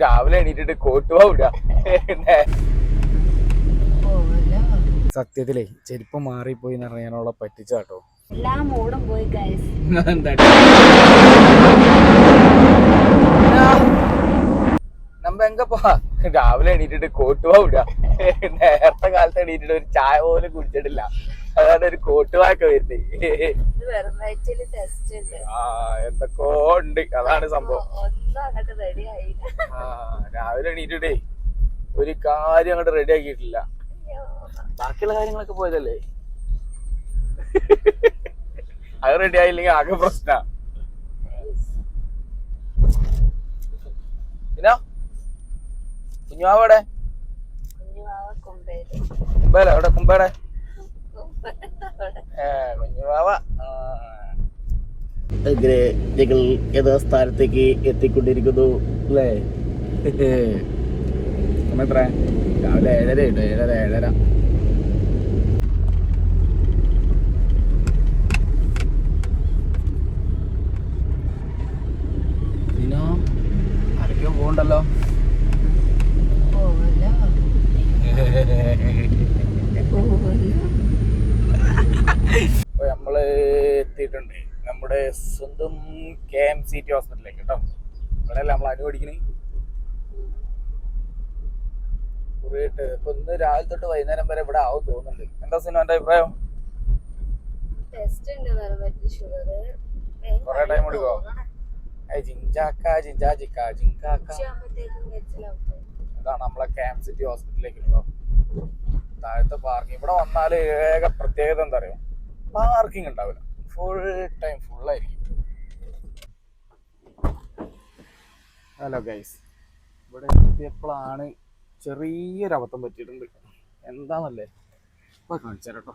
രാവിലെ എണീറ്റിട്ട് കോട്ടുവാ വിടാ. സത്യത്തിലേ ചെരുപ്പ് മാറിപ്പോയി എന്ന് അറിയാനുള്ള പറ്റിച്ചാട്ടോ. എല്ലാ മൂടും പോയി ഗൈസ്. നമ്മ എങ്ക പോവാ? രാവിലെ എണീറ്റിട്ട് കോട്ടുവാ വിടാ. നേരത്തെ കാലത്ത് എണീറ്റിട്ട് ഒരു ചായ പോലും കുടിച്ചിട്ടില്ല. അതാണ് ഒരു കോട്ടുവായൊക്കെ വരുന്നത്. എന്തൊക്കെയോ ഉണ്ട്, അതാണ് സംഭവം. രാവിലെ എണീറ്റിട്ടേ ഒരു കാര്യം അങ്ങോട്ട് റെഡി ആക്കിയിട്ടില്ല. ബാക്കിയുള്ള കാര്യങ്ങളൊക്കെ പോയതല്ലേ, അത് റെഡി ആയില്ലെങ്കിൽ ആകെ പ്രശ്ന. പിന്നെ കുഞ്ഞുവാവടെ കുമ്പേല എവിടെ? കുമ്പേടെ കുഞ്ഞുവാവ. അങ്ങനെ ഞങ്ങൾ യഥാസ്ഥാനത്തേക്ക് എത്തിക്കൊണ്ടിരിക്കുന്നു അല്ലേ? എത്ര രാവിലെ 7:30 കേട്ടോ, 7:30. പിന്നെ ആരൊക്കെയോ പോകണ്ടല്ലോ. അപ്പൊ നമ്മള് എത്തിയിട്ടുണ്ട് നമ്മുടെ സ്വന്തം KMCT ഹോസ്പിറ്റലിലേക്ക് കേട്ടോ. ഇവിടെയല്ല നമ്മൾ അനുപടിക്കണേ. ഇപ്പൊ ഇന്ന് രാവിലെ തൊട്ട് വൈകുന്നേരം വരെ ഇവിടെ ആവും തോന്നുന്നുണ്ട്. എന്താ സിനിമ എന്റെ അഭിപ്രായം? കൊറേ ടൈം എടുക്കോ? അതാണ് നമ്മളെ KMCT ഹോസ്പിറ്റലിലേക്ക് കേട്ടോ. താഴത്തെ പാർക്കിംഗ്. ഇവിടെ വന്നാല് ഏക പ്രത്യേകത എന്താ അറിയോ? പാർക്കിംഗ് ഉണ്ടാവില്ല, ഫുൾ ടൈം ഫുള്ളായിരിക്കും. ഹലോ ഗൈസ്, ഇവിടെ എത്തിയപ്പോഴാണ് ചെറിയൊരബദ്ധം പറ്റിയിട്ടുണ്ട്. എന്താന്നല്ലേ ഇപ്പൊ കാണിച്ചു തരാം കേട്ടോ.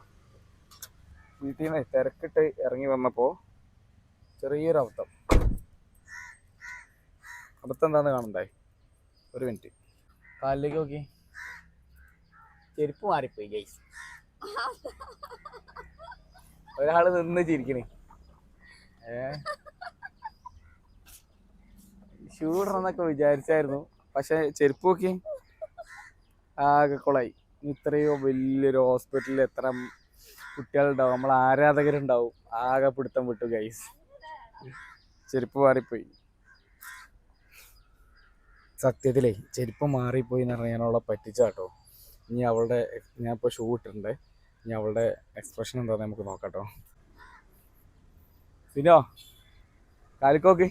വീട്ടിൽ നിന്ന് തിരക്കിട്ട് ഇറങ്ങി വന്നപ്പോ ചെറിയൊരബദ്ധം. അബദ്ധം എന്താന്ന് കാണണ്ടേ? ഒരു മിനിറ്റ്, കാലിലേക്ക് നോക്കി. ചെരുപ്പ് മാറിപ്പോയി ഗൈസ്. ഒരാള് നിന്ന് ചിരിക്കണേ. ഷൂ ഇടണമെന്നൊക്കെ വിചാരിച്ചായിരുന്നു, പക്ഷെ ചെരുപ്പ് നോക്കി ആകെ കൊളായി. ഇത്രയോ വലിയൊരു ഹോസ്പിറ്റലിൽ എത്ര കുട്ടികളുണ്ടാവും, നമ്മളെ ആരാധകരുണ്ടാവും. ആകെ പിടുത്തം വിട്ടു ഗൈസ്, ചെരുപ്പ് മാറിപ്പോയി. സത്യത്തിലേ ചെരുപ്പ് മാറിപ്പോയി എന്ന് അറിയാനുള്ള പറ്റിച്ചാട്ടോ. ഇനി അവളുടെ, ഞാൻ ഇപ്പോൾ ഷൂ ഇട്ടിട്ടുണ്ട്, ഇനി അവളുടെ എക്സ്പ്രഷൻ എന്താണെന്ന് നമുക്ക് നോക്കാട്ടോ. സിനോ കാലിക്കോക്ക്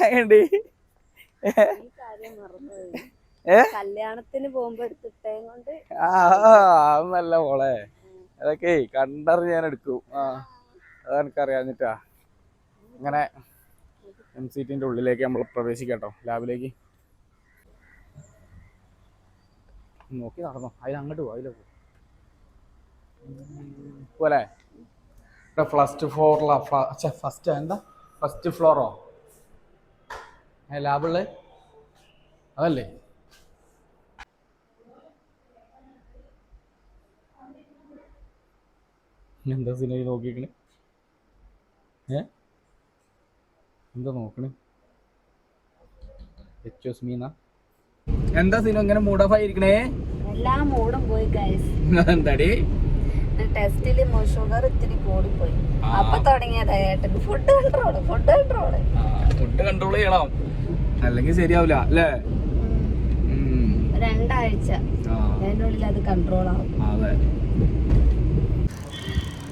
എങ്ങണ്ട്? കല്യാണത്തിന് പോകുമ്പോ എടുത്തിട്ടേം കൊണ്ട് നല്ല മോളെ, അതൊക്കെ കണ്ടറിഞ്ഞ് ഞാൻ എടുക്കും. അതെനിക്കറിയാഞ്ഞിട്ടാ. ഇങ്ങനെ MCTന്റെ ഉള്ളിലേക്ക് നമ്മൾ പ്രവേശിക്കാട്ടോ, ലാബിലേക്ക്. നോക്കി നടന്നോ, അതിലങ്ങോട്ട് പോകും, അതിലേക്ക് പോലെ. ഇവിടെ ഫസ്റ്റ് ഫ്ലോറിലാ, ഫസ്റ്റ് എന്താ ഫസ്റ്റ് ഫ്ലോറോ ലാബുള്ള അതല്ലേ? എന്താ സിനിമ നോക്കിക്കണേ? എന്താ നോക്കണേ? എന്താ സിനിമ ഇങ്ങനെ മൂഡ് ഓഫ് ആയിരിക്കണേ? എല്ലാ മൂടും പോയി ഗൈസ്. എന്താടി? ടെസ്റ്റില് ഷുഗർ ഇത്തിരി കൂടിപ്പോയി. അപ്പൊ തുടങ്ങിയതായിട്ട് ഫുഡ് കൺട്രോൾ ചെയ്യണം, അല്ലെങ്കിൽ ശരിയാവില്ല അല്ലേ? 2 ആഴ്ച അതിനുള്ളിൽ അത് കൺട്രോൾ ആവും. അതെ.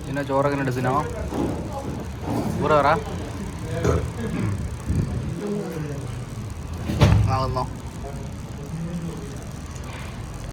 പിന്നെ ചോറൊക്കെ ഉണ്ട് സിനോ? ഊറ പറ.